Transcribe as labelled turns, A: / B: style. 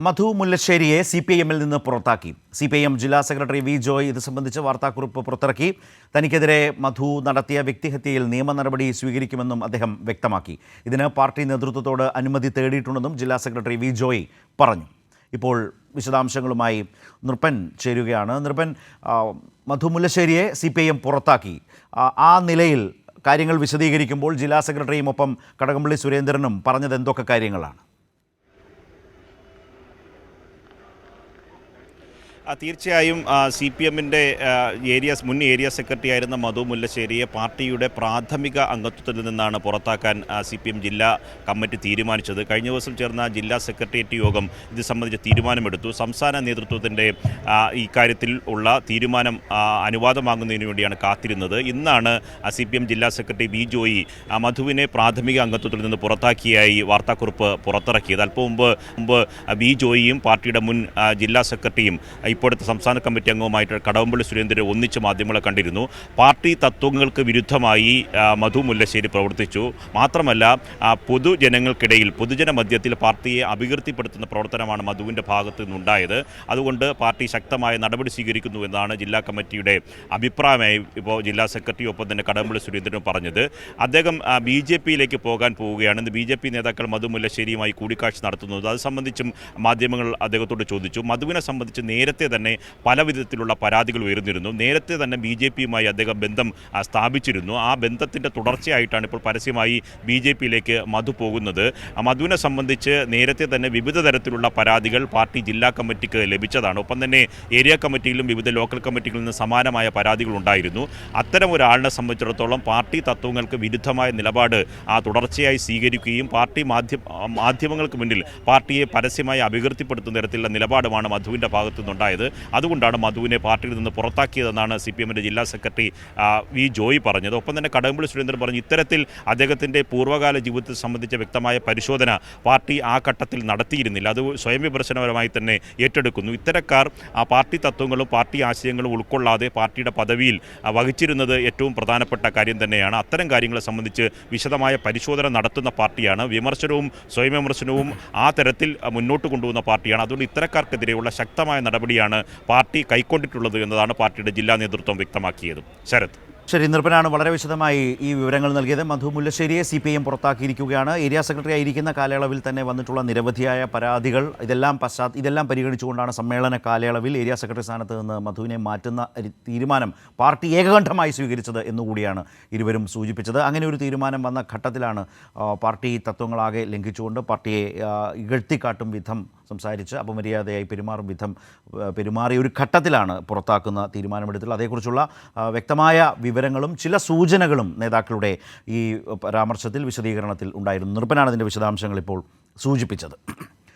A: മധു മുല്ലശ്ശേരിയെ CPIM-ൽ നിന്ന് പുറത്താക്കി. CPIM ജില്ലാ സെക്രട്ടറി വി ജോയ് ഇത് സംബന്ധിച്ച് വാർത്താക്കുറിപ്പ് പുറത്തിറക്കി. തനിക്കെതിരെ മധു നടത്തിയ വ്യക്തിഹത്യയിൽ നിയമ നടപടി സ്വീകരിക്കുമെന്നും അദ്ദേഹം വ്യക്തമാക്കി. ഇതിന് പാർട്ടി നേതൃത്വത്തോട് അനുമതി തേടിയിട്ടുണ്ടെന്നും ജില്ലാ സെക്രട്ടറി വി ജോയ് പറഞ്ഞു. ഇപ്പോൾ വിശദാംശങ്ങളുമായി നൃപൻ ചേരുകയാണ്. നൃപൻ, മധു മുല്ലശ്ശേരിയെ CPIM പുറത്താക്കി. ആ നിലയിൽ കാര്യങ്ങൾ വിശദീകരിക്കുമ്പോൾ ജില്ലാ സെക്രട്ടറിയും ഒപ്പം കടകംപള്ളി സുരേന്ദ്രനും പറഞ്ഞത് എന്തൊക്കെ കാര്യങ്ങളാണ്?
B: തീർച്ചയായും CPM-ൻ്റെ മുൻ ഏരിയ സെക്രട്ടറി ആയിരുന്ന മധു മുല്ലശ്ശേരിയെ പാർട്ടിയുടെ പ്രാഥമിക അംഗത്വത്തിൽ നിന്നാണ് പുറത്താക്കാൻ CPM ജില്ലാ കമ്മിറ്റി തീരുമാനിച്ചത്. കഴിഞ്ഞ ദിവസം ചേർന്ന ജില്ലാ സെക്രട്ടേറിയറ്റ് യോഗം ഇത് സംബന്ധിച്ച് തീരുമാനമെടുത്തു. സംസ്ഥാന നേതൃത്വത്തിൻ്റെ ഇക്കാര്യത്തിൽ ഉള്ള തീരുമാനം അനുവാദമാകുന്നതിന് വേണ്ടിയാണ് കാത്തിരുന്നത്. ഇന്നാണ് CPM ജില്ലാ സെക്രട്ടറി വി ജോയി മധുവിനെ പ്രാഥമിക അംഗത്വത്തിൽ നിന്ന് പുറത്താക്കിയായി വാർത്താക്കുറിപ്പ് പുറത്തിറക്കിയത്. അല്പം മുമ്പ് വി ജോയിയും പാർട്ടിയുടെ മുൻ ജില്ലാ സെക്രട്ടറിയും ഇപ്പോഴത്തെ സംസ്ഥാന കമ്മിറ്റി അംഗവുമായിട്ട് കടകംപള്ളി സുരേന്ദ്രൻ ഒന്നിച്ച് മാധ്യമങ്ങളെ കണ്ടിരുന്നു. പാർട്ടി തത്വങ്ങൾക്ക് വിരുദ്ധമായി മധു മുല്ലശ്ശേരി പ്രവർത്തിച്ചു. മാത്രമല്ല, പൊതുജനങ്ങൾക്കിടയിൽ പൊതുജന മധ്യത്തിൽ പാർട്ടിയെ അപകീർത്തിപ്പെടുത്തുന്ന പ്രവർത്തനമാണ് മധുവിൻ്റെ ഭാഗത്തു നിന്നുണ്ടായത്. അതുകൊണ്ട് പാർട്ടി ശക്തമായ നടപടി സ്വീകരിക്കുന്നു എന്നാണ് ജില്ലാ കമ്മിറ്റിയുടെ അഭിപ്രായമായി ഇപ്പോൾ ജില്ലാ സെക്രട്ടറി ഒപ്പം തന്നെ കടകംപള്ളി സുരേന്ദ്രൻ പറഞ്ഞത്. അദ്ദേഹം BJP-യിലേക്ക് പോകാൻ പോവുകയാണ്. ഇന്ന് BJP നേതാക്കൾ മധു മുല്ലശ്ശേരിയുമായി കൂടിക്കാഴ്ച നടത്തുന്നത്. അത് സംബന്ധിച്ചും മാധ്യമങ്ങൾ അദ്ദേഹത്തോട് ചോദിച്ചു. മധുവിനെ സംബന്ധിച്ച് നേരത്തെ തന്നെ പല വിധത്തിലുള്ള പരാതികൾ ഉയർന്നിരുന്നു. നേരത്തെ തന്നെ BJP-യുമായി അദ്ദേഹം ബന്ധം സ്ഥാപിച്ചിരുന്നു. ആ ബന്ധത്തിൻ്റെ തുടർച്ചയായിട്ടാണ് ഇപ്പോൾ പരസ്യമായി BJP-യിലേക്ക് മധു പോകുന്നത്. മധുവിനെ സംബന്ധിച്ച് നേരത്തെ തന്നെ വിവിധ തരത്തിലുള്ള പരാതികൾ പാർട്ടി ജില്ലാ കമ്മിറ്റിക്ക് ലഭിച്ചതാണ്. ഒപ്പം തന്നെ ഏരിയ കമ്മിറ്റിയിലും വിവിധ ലോക്കൽ കമ്മിറ്റികളിൽ നിന്ന് സമാനമായ പരാതികൾ ഉണ്ടായിരുന്നു. അത്തരം ഒരാളിനെ സംബന്ധിച്ചിടത്തോളം പാർട്ടി തത്വങ്ങൾക്ക് വിരുദ്ധമായ നിലപാട് തുടർച്ചയായി സ്വീകരിക്കുകയും പാർട്ടി മാധ്യമങ്ങൾക്ക് മുന്നിൽ പാർട്ടിയെ പരസ്യമായി അപകീർത്തിപ്പെടുത്തുന്ന തരത്തിലുള്ള നിലപാടുമാണ് മധുവിൻ്റെ ഭാഗത്തു നിന്നുണ്ടായത്. അതുകൊണ്ടാണ് മധുവിനെ പാർട്ടിയിൽ നിന്ന് പുറത്താക്കിയതെന്നാണ് CPM-ൻ്റെ ജില്ലാ സെക്രട്ടറി വി ജോയ് പറഞ്ഞത്. ഒപ്പം തന്നെ കടകംപള്ളി സുരേന്ദ്രൻ പറഞ്ഞു, ഇത്തരത്തിൽ അദ്ദേഹത്തിൻ്റെ പൂർവ്വകാല ജീവിതത്തെ സംബന്ധിച്ച വ്യക്തമായ പരിശോധന പാർട്ടി ആ ഘട്ടത്തിൽ നടത്തിയിരുന്നില്ല. അത് സ്വയം വിമർശനപരമായി തന്നെ ഏറ്റെടുക്കുന്നു. ഇത്തരക്കാർ പാർട്ടി തത്വങ്ങളും പാർട്ടി ആശയങ്ങളും ഉൾക്കൊള്ളാതെ പാർട്ടിയുടെ പദവിയിൽ വഹിച്ചിരുന്നത് ഏറ്റവും പ്രധാനപ്പെട്ട കാര്യം തന്നെയാണ്. അത്തരം കാര്യങ്ങളെ സംബന്ധിച്ച് വിശദമായ പരിശോധന നടത്തുന്ന പാർട്ടിയാണ്. വിമർശനവും സ്വയം വിമർശനവും ആ തരത്തിൽ മുന്നോട്ട് കൊണ്ടുപോകുന്ന പാർട്ടിയാണ്. അതുകൊണ്ട് ഇത്തരക്കാർക്കെതിരെയുള്ള ശക്തമായ നടപടിയാണ് പാർട്ടി കൈക്കൊണ്ടിട്ടുള്ളത് എന്നതാണ് പാർട്ടിയുടെ ജില്ലാ നേതൃത്വം വ്യക്തമാക്കിയത്. ശരത്.
A: ശരി, നിർപ്പനാണ് വളരെ വിശദമായി ഈ വിവരങ്ങൾ നൽകിയത്. മധു മുല്ലശ്ശേരിയെ CPIM പുറത്താക്കിയിരിക്കുകയാണ്. ഏരിയ സെക്രട്ടറി ആയിരിക്കുന്ന കാലയളവിൽ തന്നെ വന്നിട്ടുള്ള നിരവധിയായ പരാതികൾ ഇതെല്ലാം പരിഗണിച്ചുകൊണ്ടാണ് സമ്മേളന കാലയളവിൽ ഏരിയ സെക്രട്ടറി സ്ഥാനത്ത് നിന്ന് മധുവിനെ മാറ്റുന്ന തീരുമാനം പാർട്ടി ഏകകണ്ഠമായി സ്വീകരിച്ചത് എന്നുകൂടിയാണ് ഇരുവരും സൂചിപ്പിച്ചത്. അങ്ങനെ ഒരു തീരുമാനം വന്ന ഘട്ടത്തിലാണ് പാർട്ടി തത്വങ്ങളാകെ ലംഘിച്ചുകൊണ്ട് പാർട്ടിയെ ഇകഴ്ത്തിക്കാട്ടും വിധം സംസാരിച്ച് അപമര്യാദയായി പെരുമാറിയ ഒരു ഘട്ടത്തിലാണ് പുറത്താക്കുന്ന തീരുമാനമെടുത്തുള്ളത്. അതേക്കുറിച്ചുള്ള വ്യക്തമായ വിവരങ്ങളും ചില സൂചനകളും നേതാക്കളുടെ ഈ പരാമർശത്തിൽ വിശദീകരണത്തിൽ ഉണ്ടായിരുന്നു. നിർപ്പനാണ് അതിൻ്റെ വിശദാംശങ്ങൾ ഇപ്പോൾ സൂചിപ്പിച്ചത്.